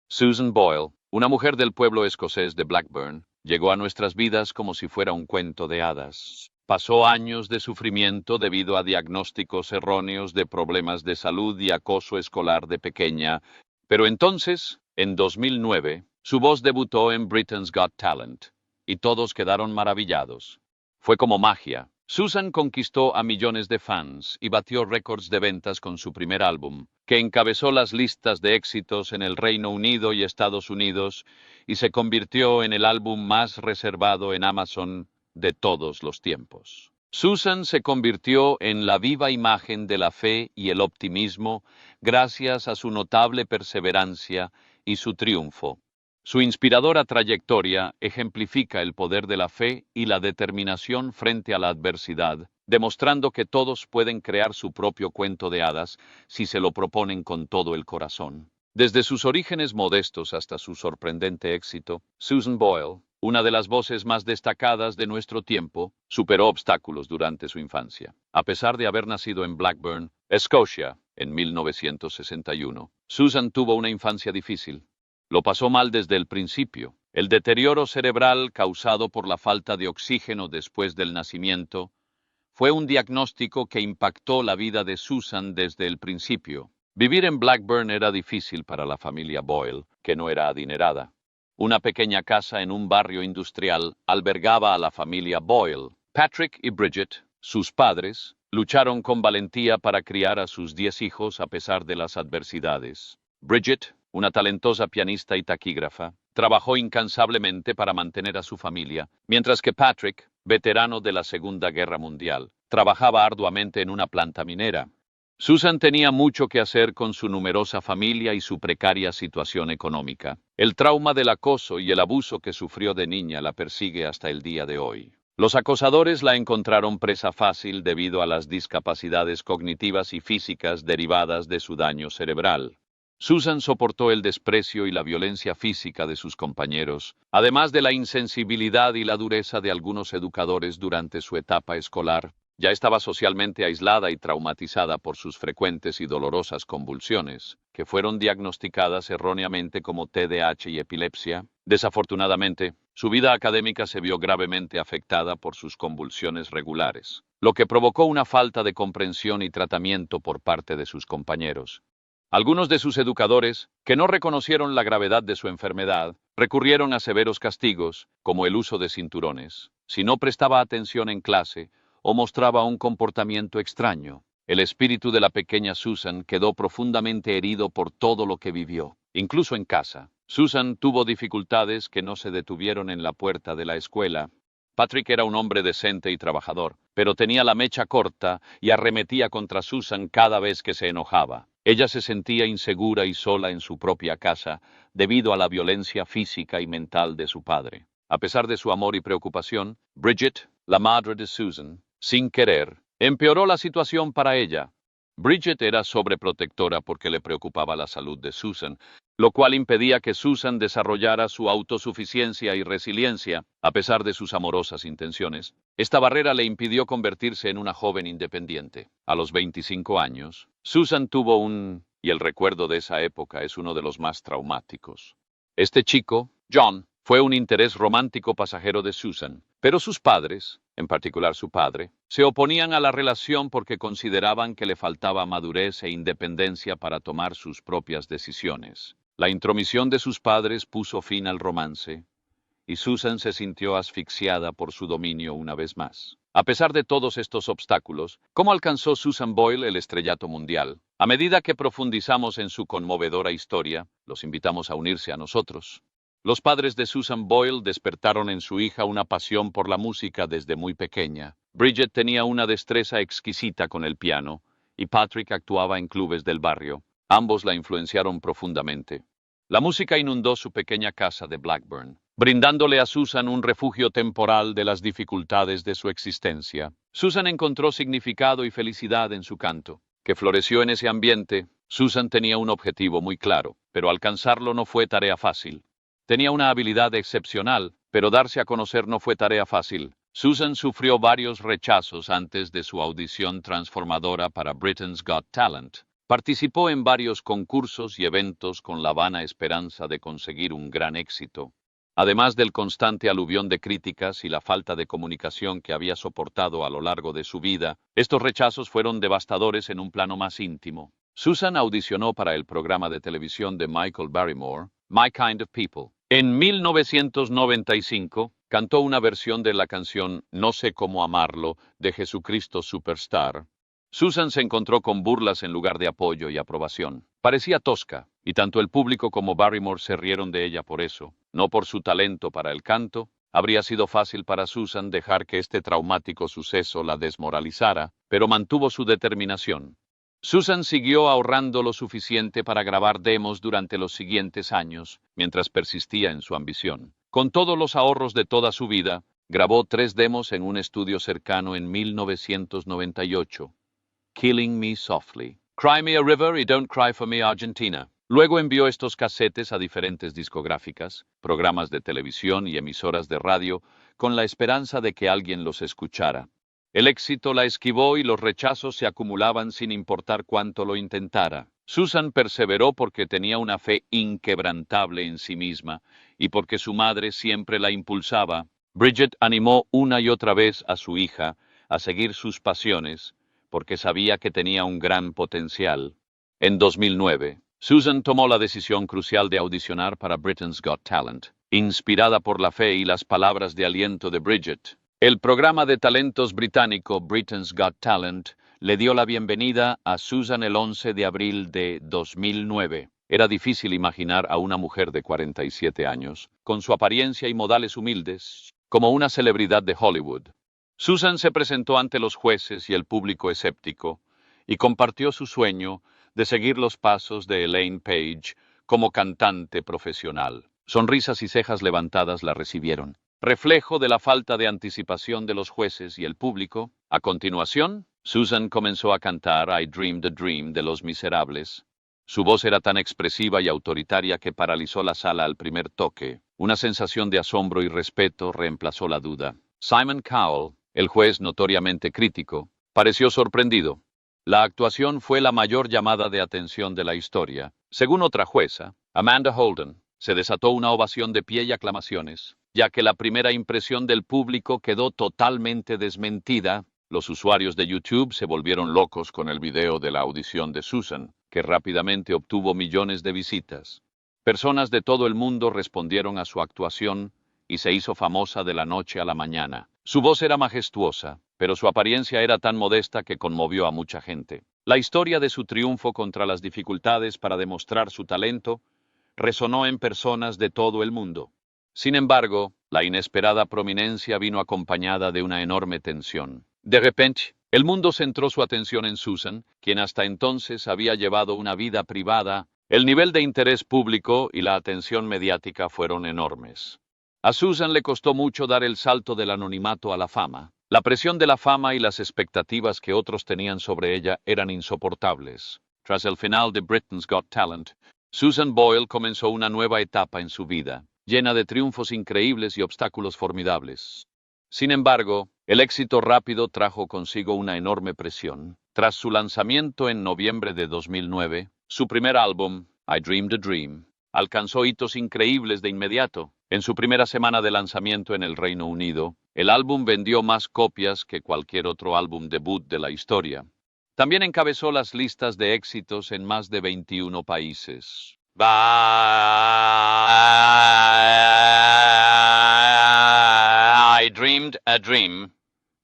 Susan Boyle, una mujer del pueblo escocés de Blackburn, llegó a nuestras vidas como si fuera un cuento de hadas. Pasó años de sufrimiento debido a diagnósticos erróneos de problemas de salud y acoso escolar de pequeña, pero entonces, en 2009, su voz debutó en Britain's Got Talent, y todos quedaron maravillados. Fue como magia. Susan conquistó a millones de fans y batió récords de ventas con su primer álbum, que encabezó las listas de éxitos en el Reino Unido y Estados Unidos y se convirtió en el álbum más reservado en Amazon de todos los tiempos. Susan se convirtió en la viva imagen de la fe y el optimismo gracias a su notable perseverancia y su triunfo. Su inspiradora trayectoria ejemplifica el poder de la fe y la determinación frente a la adversidad, demostrando que todos pueden crear su propio cuento de hadas si se lo proponen con todo el corazón. Desde sus orígenes modestos hasta su sorprendente éxito, Susan Boyle, una de las voces más destacadas de nuestro tiempo, superó obstáculos durante su infancia. A pesar de haber nacido en Blackburn, Escocia, en 1961, Susan tuvo una infancia difícil. Lo pasó mal desde el principio. El deterioro cerebral causado por la falta de oxígeno después del nacimiento fue un diagnóstico que impactó la vida de Susan desde el principio. Vivir en Blackburn era difícil para la familia Boyle, que no era adinerada. Una pequeña casa en un barrio industrial albergaba a la familia Boyle. Patrick y Bridget, sus padres, lucharon con valentía para criar a sus 10 hijos a pesar de las adversidades. Bridget, una talentosa pianista y taquígrafa, trabajó incansablemente para mantener a su familia, mientras que Patrick, veterano de la Segunda Guerra Mundial, trabajaba arduamente en una planta minera. Susan tenía mucho que hacer con su numerosa familia y su precaria situación económica. El trauma del acoso y el abuso que sufrió de niña la persigue hasta el día de hoy. Los acosadores la encontraron presa fácil debido a las discapacidades cognitivas y físicas derivadas de su daño cerebral. Susan soportó el desprecio y la violencia física de sus compañeros, además de la insensibilidad y la dureza de algunos educadores durante su etapa escolar. Ya estaba socialmente aislada y traumatizada por sus frecuentes y dolorosas convulsiones, que fueron diagnosticadas erróneamente como TDAH y epilepsia. Desafortunadamente, su vida académica se vio gravemente afectada por sus convulsiones regulares, lo que provocó una falta de comprensión y tratamiento por parte de sus compañeros. Algunos de sus educadores, que no reconocieron la gravedad de su enfermedad, recurrieron a severos castigos, como el uso de cinturones, si no prestaba atención en clase o mostraba un comportamiento extraño. El espíritu de la pequeña Susan quedó profundamente herido por todo lo que vivió, incluso en casa. Susan tuvo dificultades que no se detuvieron en la puerta de la escuela. Patrick era un hombre decente y trabajador, pero tenía la mecha corta y arremetía contra Susan cada vez que se enojaba. Ella se sentía insegura y sola en su propia casa debido a la violencia física y mental de su padre. A pesar de su amor y preocupación, Bridget, la madre de Susan, sin querer, empeoró la situación para ella. Bridget era sobreprotectora porque le preocupaba la salud de Susan, lo cual impedía que Susan desarrollara su autosuficiencia y resiliencia, a pesar de sus amorosas intenciones. Esta barrera le impidió convertirse en una joven independiente. A los 25 años, Susan tuvo y el recuerdo de esa época es uno de los más traumáticos. Este chico, John, fue un interés romántico pasajero de Susan, pero sus padres, en particular su padre, se oponían a la relación porque consideraban que le faltaba madurez e independencia para tomar sus propias decisiones. La intromisión de sus padres puso fin al romance, y Susan se sintió asfixiada por su dominio una vez más. A pesar de todos estos obstáculos, ¿cómo alcanzó Susan Boyle el estrellato mundial? A medida que profundizamos en su conmovedora historia, los invitamos a unirse a nosotros. Los padres de Susan Boyle despertaron en su hija una pasión por la música desde muy pequeña. Bridget tenía una destreza exquisita con el piano, y Patrick actuaba en clubes del barrio. Ambos la influenciaron profundamente. La música inundó su pequeña casa de Blackburn, brindándole a Susan un refugio temporal de las dificultades de su existencia. Susan encontró significado y felicidad en su canto, que floreció en ese ambiente. Susan tenía un objetivo muy claro, pero alcanzarlo no fue tarea fácil. Tenía una habilidad excepcional, pero darse a conocer no fue tarea fácil. Susan sufrió varios rechazos antes de su audición transformadora para Britain's Got Talent. Participó en varios concursos y eventos con la vana esperanza de conseguir un gran éxito. Además del constante aluvión de críticas y la falta de comunicación que había soportado a lo largo de su vida, estos rechazos fueron devastadores en un plano más íntimo. Susan audicionó para el programa de televisión de Michael Barrymore, My Kind of People. En 1995, cantó una versión de la canción No sé cómo amarlo de Jesucristo Superstar. Susan se encontró con burlas en lugar de apoyo y aprobación. Parecía tosca, y tanto el público como Barrymore se rieron de ella por eso, no por su talento para el canto. Habría sido fácil para Susan dejar que este traumático suceso la desmoralizara, pero mantuvo su determinación. Susan siguió ahorrando lo suficiente para grabar demos durante los siguientes años, mientras persistía en su ambición. Con todos los ahorros de toda su vida, grabó 3 demos en un estudio cercano en 1998. Killing Me Softly, Cry Me a River y Don't Cry for Me Argentina. Luego envió estos casetes a diferentes discográficas, programas de televisión y emisoras de radio, con la esperanza de que alguien los escuchara. El éxito la esquivó y los rechazos se acumulaban sin importar cuánto lo intentara. Susan perseveró porque tenía una fe inquebrantable en sí misma y porque su madre siempre la impulsaba. Bridget animó una y otra vez a su hija a seguir sus pasiones, porque sabía que tenía un gran potencial. En 2009, Susan tomó la decisión crucial de audicionar para Britain's Got Talent, inspirada por la fe y las palabras de aliento de Bridget. El programa de talentos británico Britain's Got Talent le dio la bienvenida a Susan el 11 de abril de 2009. Era difícil imaginar a una mujer de 47 años, con su apariencia y modales humildes, como una celebridad de Hollywood. Susan se presentó ante los jueces y el público escéptico, y compartió su sueño de seguir los pasos de Elaine Paige como cantante profesional. Sonrisas y cejas levantadas la recibieron. Reflejo de la falta de anticipación de los jueces y el público, a continuación, Susan comenzó a cantar I Dreamed a Dream de Los Miserables. Su voz era tan expresiva y autoritaria que paralizó la sala al primer toque. Una sensación de asombro y respeto reemplazó la duda. Simon Cowell, el juez notoriamente crítico, pareció sorprendido. La actuación fue la mayor llamada de atención de la historia. Según otra jueza, Amanda Holden, se desató una ovación de pie y aclamaciones, ya que la primera impresión del público quedó totalmente desmentida. Los usuarios de YouTube se volvieron locos con el video de la audición de Susan, que rápidamente obtuvo millones de visitas. Personas de todo el mundo respondieron a su actuación y se hizo famosa de la noche a la mañana. Su voz era majestuosa, pero su apariencia era tan modesta que conmovió a mucha gente. La historia de su triunfo contra las dificultades para demostrar su talento resonó en personas de todo el mundo. Sin embargo, la inesperada prominencia vino acompañada de una enorme tensión. De repente, el mundo centró su atención en Susan, quien hasta entonces había llevado una vida privada. El nivel de interés público y la atención mediática fueron enormes. A Susan le costó mucho dar el salto del anonimato a la fama. La presión de la fama y las expectativas que otros tenían sobre ella eran insoportables. Tras el final de Britain's Got Talent, Susan Boyle comenzó una nueva etapa en su vida, llena de triunfos increíbles y obstáculos formidables. Sin embargo, el éxito rápido trajo consigo una enorme presión. Tras su lanzamiento en noviembre de 2009, su primer álbum, I Dreamed a Dream, alcanzó hitos increíbles de inmediato. En su primera semana de lanzamiento en el Reino Unido, el álbum vendió más copias que cualquier otro álbum debut de la historia. También encabezó las listas de éxitos en más de 21 países. I Dreamed a Dream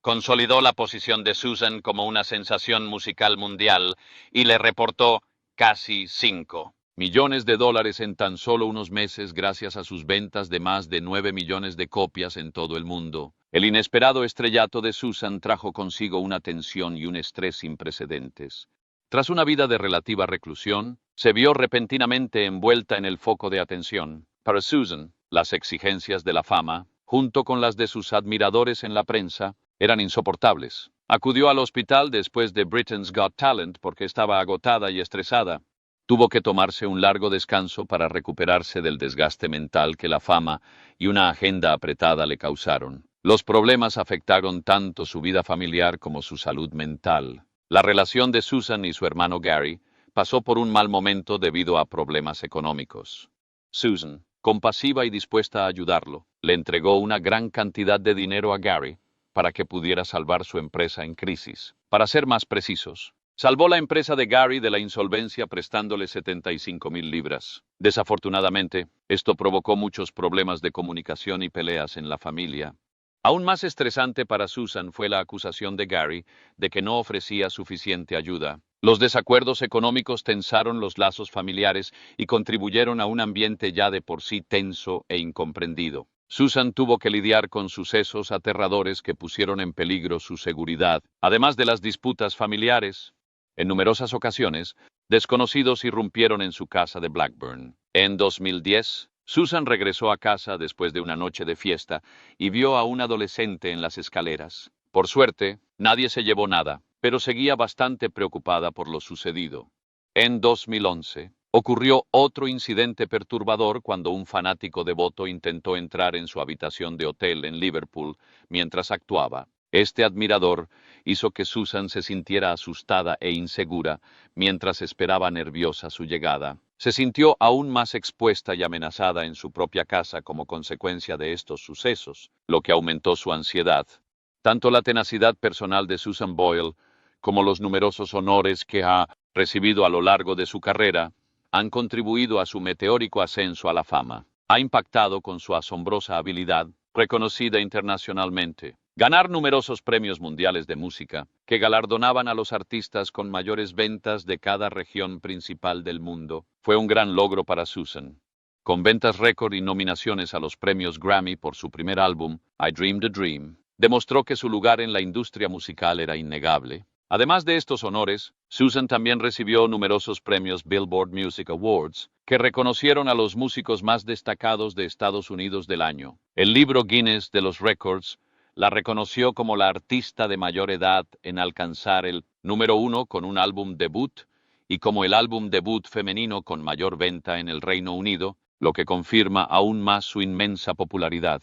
consolidó la posición de Susan como una sensación musical mundial y le reportó casi 5 millones de dólares en tan solo unos meses gracias a sus ventas de más de 9 millones de copias en todo el mundo. El inesperado estrellato de Susan trajo consigo una tensión y un estrés sin precedentes. Tras una vida de relativa reclusión, se vio repentinamente envuelta en el foco de atención. Para Susan, las exigencias de la fama, junto con las de sus admiradores en la prensa, eran insoportables. Acudió al hospital después de Britain's Got Talent porque estaba agotada y estresada. Tuvo que tomarse un largo descanso para recuperarse del desgaste mental que la fama y una agenda apretada le causaron. Los problemas afectaron tanto su vida familiar como su salud mental. La relación de Susan y su hermano Gary pasó por un mal momento debido a problemas económicos. Susan, compasiva y dispuesta a ayudarlo, le entregó una gran cantidad de dinero a Gary para que pudiera salvar su empresa en crisis. Para ser más precisos, salvó la empresa de Gary de la insolvencia prestándole 75,000 libras. Desafortunadamente, esto provocó muchos problemas de comunicación y peleas en la familia. Aún más estresante para Susan fue la acusación de Gary de que no ofrecía suficiente ayuda. Los desacuerdos económicos tensaron los lazos familiares y contribuyeron a un ambiente ya de por sí tenso e incomprendido. Susan tuvo que lidiar con sucesos aterradores que pusieron en peligro su seguridad, además de las disputas familiares. En numerosas ocasiones, desconocidos irrumpieron en su casa de Blackburn. En 2010, Susan regresó a casa después de una noche de fiesta y vio a un adolescente en las escaleras. Por suerte, nadie se llevó nada, pero seguía bastante preocupada por lo sucedido. En 2011, ocurrió otro incidente perturbador cuando un fanático devoto intentó entrar en su habitación de hotel en Liverpool mientras actuaba. Este admirador hizo que Susan se sintiera asustada e insegura mientras esperaba nerviosa su llegada. Se sintió aún más expuesta y amenazada en su propia casa como consecuencia de estos sucesos, lo que aumentó su ansiedad. Tanto la tenacidad personal de Susan Boyle como los numerosos honores que ha recibido a lo largo de su carrera han contribuido a su meteórico ascenso a la fama. Ha impactado con su asombrosa habilidad, reconocida internacionalmente. Ganar numerosos premios mundiales de música, que galardonaban a los artistas con mayores ventas de cada región principal del mundo, fue un gran logro para Susan. Con ventas récord y nominaciones a los premios Grammy por su primer álbum, I Dreamed a Dream, demostró que su lugar en la industria musical era innegable. Además de estos honores, Susan también recibió numerosos premios Billboard Music Awards, que reconocieron a los músicos más destacados de Estados Unidos del año. El libro Guinness de los Records la reconoció como la artista de mayor edad en alcanzar el número 1 con un álbum debut y como el álbum debut femenino con mayor venta en el Reino Unido, lo que confirma aún más su inmensa popularidad.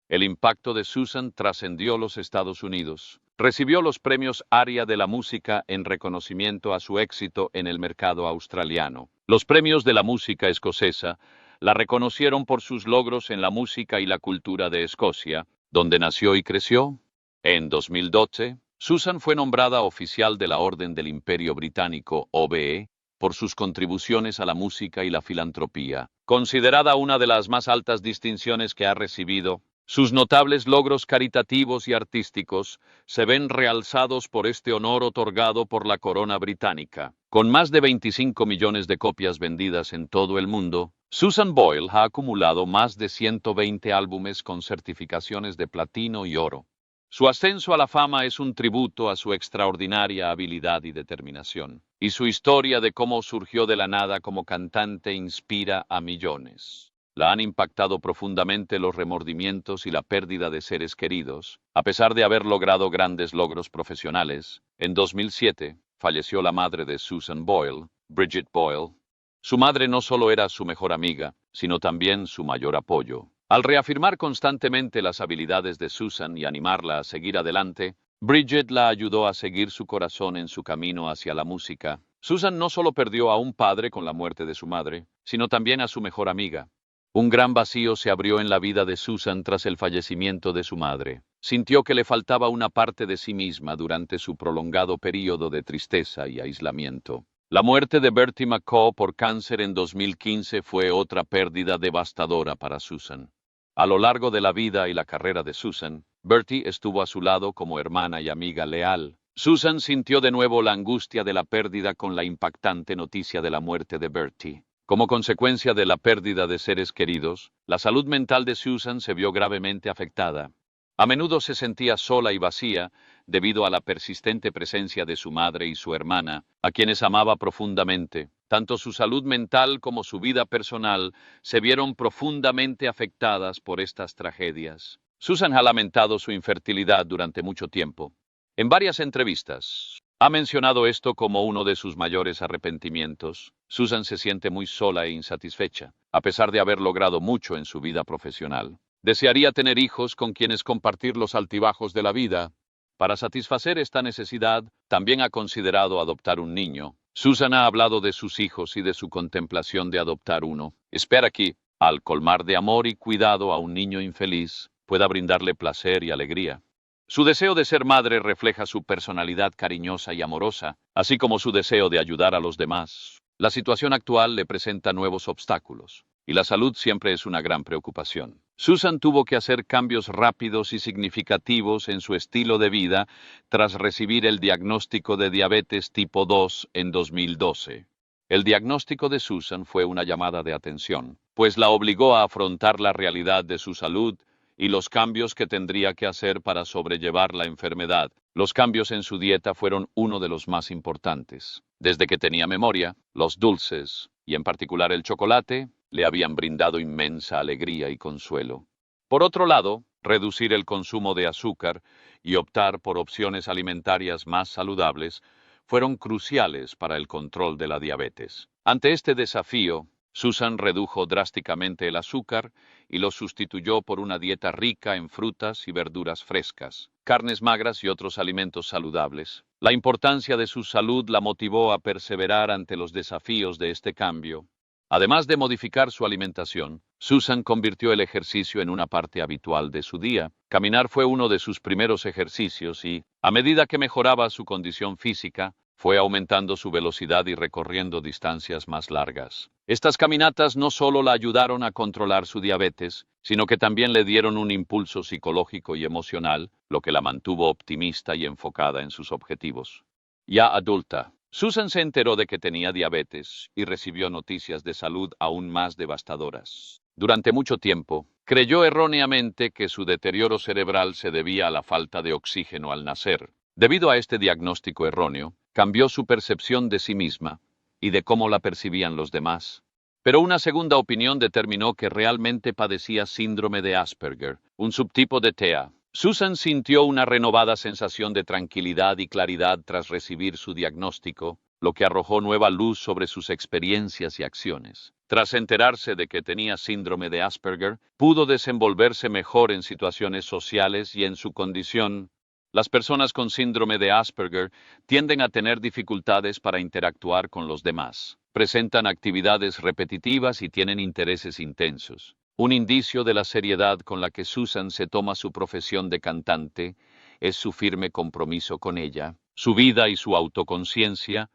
El impacto de Susan trascendió los Estados Unidos. Recibió los premios ARIA de la música en reconocimiento a su éxito en el mercado australiano. Los premios de la música escocesa la reconocieron por sus logros en la música y la cultura de Escocia, donde nació y creció. En 2012, Susan fue nombrada oficial de la Orden del Imperio Británico, OBE, por sus contribuciones a la música y la filantropía. Considerada una de las más altas distinciones que ha recibido, sus notables logros caritativos y artísticos se ven realzados por este honor otorgado por la corona británica. Con más de 25 millones de copias vendidas en todo el mundo, Susan Boyle ha acumulado más de 120 álbumes con certificaciones de platino y oro. Su ascenso a la fama es un tributo a su extraordinaria habilidad y determinación, y su historia de cómo surgió de la nada como cantante inspira a millones. La han impactado profundamente los remordimientos y la pérdida de seres queridos. A pesar de haber logrado grandes logros profesionales, en 2007 falleció la madre de Susan Boyle, Bridget Boyle. Su madre no solo era su mejor amiga, sino también su mayor apoyo. Al reafirmar constantemente las habilidades de Susan y animarla a seguir adelante, Bridget la ayudó a seguir su corazón en su camino hacia la música. Susan no solo perdió a un padre con la muerte de su madre, sino también a su mejor amiga. Un gran vacío se abrió en la vida de Susan tras el fallecimiento de su madre. Sintió que le faltaba una parte de sí misma durante su prolongado período de tristeza y aislamiento. La muerte de Bertie McCaw por cáncer en 2015 fue otra pérdida devastadora para Susan. A lo largo de la vida y la carrera de Susan, Bertie estuvo a su lado como hermana y amiga leal. Susan sintió de nuevo la angustia de la pérdida con la impactante noticia de la muerte de Bertie. Como consecuencia de la pérdida de seres queridos, la salud mental de Susan se vio gravemente afectada. A menudo se sentía sola y vacía debido a la persistente presencia de su madre y su hermana, a quienes amaba profundamente. Tanto su salud mental como su vida personal se vieron profundamente afectadas por estas tragedias. Susan ha lamentado su infertilidad durante mucho tiempo. En varias entrevistas, ha mencionado esto como uno de sus mayores arrepentimientos. Susan se siente muy sola e insatisfecha, a pesar de haber logrado mucho en su vida profesional. Desearía tener hijos con quienes compartir los altibajos de la vida. Para satisfacer esta necesidad, también ha considerado adoptar un niño, Susan ha hablado de sus hijos y de su contemplación de adoptar uno. Espera que, al colmar de amor y cuidado a un niño infeliz, pueda brindarle placer y alegría. Su deseo de ser madre refleja su personalidad cariñosa y amorosa, así como su deseo de ayudar a los demás. La situación actual le presenta nuevos obstáculos, y la salud siempre es una gran preocupación. Susan tuvo que hacer cambios rápidos y significativos en su estilo de vida tras recibir el diagnóstico de diabetes tipo 2 en 2012. El diagnóstico de Susan fue una llamada de atención, pues la obligó a afrontar la realidad de su salud y los cambios que tendría que hacer para sobrellevar la enfermedad. Los cambios en su dieta fueron uno de los más importantes. Desde que tenía memoria, los dulces, y en particular el chocolate, le habían brindado inmensa alegría y consuelo. Por otro lado, reducir el consumo de azúcar y optar por opciones alimentarias más saludables fueron cruciales para el control de la diabetes. Ante este desafío, Susan redujo drásticamente el azúcar y lo sustituyó por una dieta rica en frutas y verduras frescas, carnes magras y otros alimentos saludables. La importancia de su salud la motivó a perseverar ante los desafíos de este cambio. Además de modificar su alimentación, Susan convirtió el ejercicio en una parte habitual de su día. Caminar fue uno de sus primeros ejercicios y, a medida que mejoraba su condición física, fue aumentando su velocidad y recorriendo distancias más largas. Estas caminatas no solo la ayudaron a controlar su diabetes, sino que también le dieron un impulso psicológico y emocional, lo que la mantuvo optimista y enfocada en sus objetivos. Ya adulta, Susan se enteró de que tenía diabetes y recibió noticias de salud aún más devastadoras. Durante mucho tiempo, creyó erróneamente que su deterioro cerebral se debía a la falta de oxígeno al nacer. Debido a este diagnóstico erróneo, cambió su percepción de sí misma y de cómo la percibían los demás. Pero una segunda opinión determinó que realmente padecía síndrome de Asperger, un subtipo de TEA. Susan sintió una renovada sensación de tranquilidad y claridad tras recibir su diagnóstico, lo que arrojó nueva luz sobre sus experiencias y acciones. Tras enterarse de que tenía síndrome de Asperger, pudo desenvolverse mejor en situaciones sociales y en su condición. Las personas con síndrome de Asperger tienden a tener dificultades para interactuar con los demás. Presentan actividades repetitivas y tienen intereses intensos. Un indicio de la seriedad con la que Susan se toma su profesión de cantante es su firme compromiso con ella. Su vida y su autoconciencia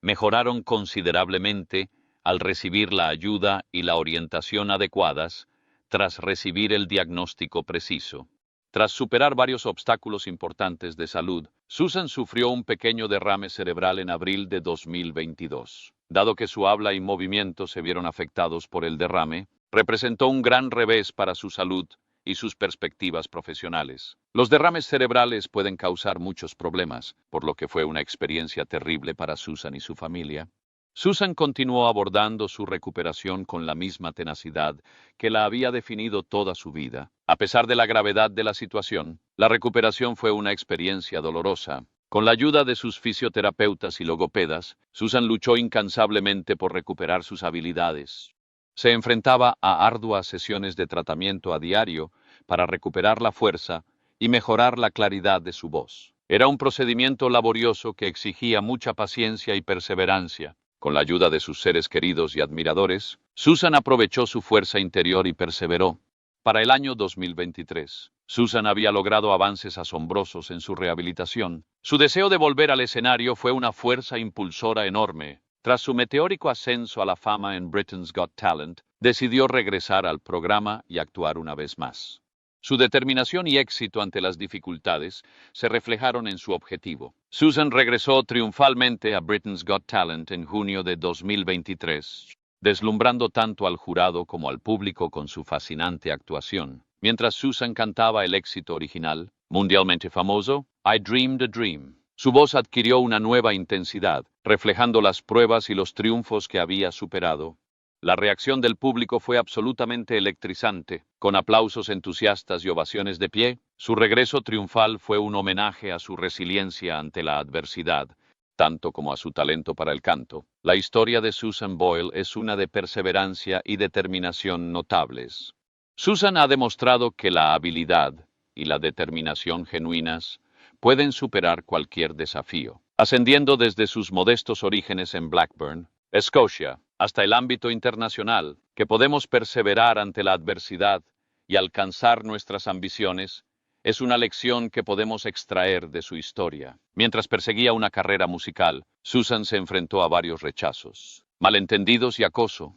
mejoraron considerablemente al recibir la ayuda y la orientación adecuadas tras recibir el diagnóstico preciso. Tras superar varios obstáculos importantes de salud, Susan sufrió un pequeño derrame cerebral en abril de 2022. Dado que su habla y movimiento se vieron afectados por el derrame, representó un gran revés para su salud y sus perspectivas profesionales. Los derrames cerebrales pueden causar muchos problemas, por lo que fue una experiencia terrible para Susan y su familia. Susan continuó abordando su recuperación con la misma tenacidad que la había definido toda su vida. A pesar de la gravedad de la situación, la recuperación fue una experiencia dolorosa. Con la ayuda de sus fisioterapeutas y logopedas, Susan luchó incansablemente por recuperar sus habilidades. Se enfrentaba a arduas sesiones de tratamiento a diario para recuperar la fuerza y mejorar la claridad de su voz. Era un procedimiento laborioso que exigía mucha paciencia y perseverancia. Con la ayuda de sus seres queridos y admiradores, Susan aprovechó su fuerza interior y perseveró. Para el año 2023, Susan había logrado avances asombrosos en su rehabilitación. Su deseo de volver al escenario fue una fuerza impulsora enorme. Tras su meteórico ascenso a la fama en Britain's Got Talent, decidió regresar al programa y actuar una vez más. Su determinación y éxito ante las dificultades se reflejaron en su objetivo. Susan regresó triunfalmente a Britain's Got Talent en junio de 2023, deslumbrando tanto al jurado como al público con su fascinante actuación. Mientras Susan cantaba el éxito original, mundialmente famoso, I Dreamed a Dream, su voz adquirió una nueva intensidad, reflejando las pruebas y los triunfos que había superado. La reacción del público fue absolutamente electrizante, con aplausos entusiastas y ovaciones de pie. Su regreso triunfal fue un homenaje a su resiliencia ante la adversidad, tanto como a su talento para el canto. La historia de Susan Boyle es una de perseverancia y determinación notables. Susan ha demostrado que la habilidad y la determinación genuinas pueden superar cualquier desafío. ascendiendo desde sus modestos orígenes en Blackburn, Escocia, hasta el ámbito internacional, que podemos perseverar ante la adversidad y alcanzar nuestras ambiciones, es una lección que podemos extraer de su historia. Mientras perseguía una carrera musical, Susan se enfrentó a varios rechazos, malentendidos y acoso.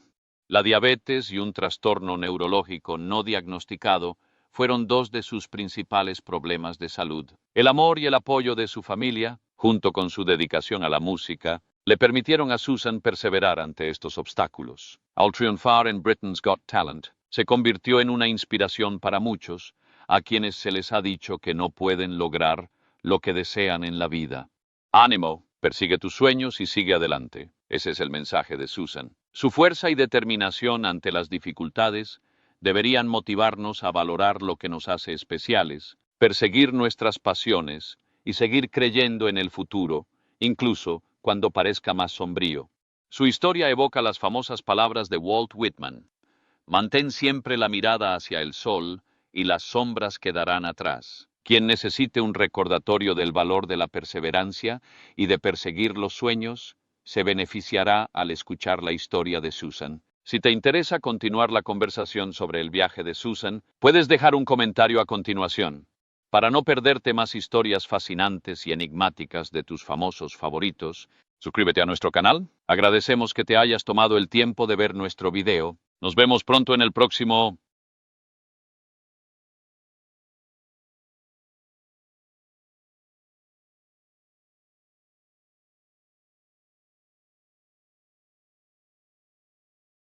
La diabetes y un trastorno neurológico no diagnosticado fueron dos de sus principales problemas de salud. El amor y el apoyo de su familia, junto con su dedicación a la música, le permitieron a Susan perseverar ante estos obstáculos. Al triunfar en Britain's Got Talent, se convirtió en una inspiración para muchos, a quienes se les ha dicho que no pueden lograr lo que desean en la vida. Ánimo, persigue tus sueños y sigue adelante. Ese es el mensaje de Susan. Su fuerza y determinación ante las dificultades deberían motivarnos a valorar lo que nos hace especiales, perseguir nuestras pasiones y seguir creyendo en el futuro, incluso cuando parezca más sombrío. Su historia evoca las famosas palabras de Walt Whitman: mantén siempre la mirada hacia el sol y las sombras quedarán atrás. Quien necesite un recordatorio del valor de la perseverancia y de perseguir los sueños, se beneficiará al escuchar la historia de Susan. Si te interesa continuar la conversación sobre el viaje de Susan, puedes dejar un comentario a continuación. Para no perderte más historias fascinantes y enigmáticas de tus famosos favoritos, suscríbete a nuestro canal. Agradecemos que te hayas tomado el tiempo de ver nuestro video. Nos vemos pronto en el próximo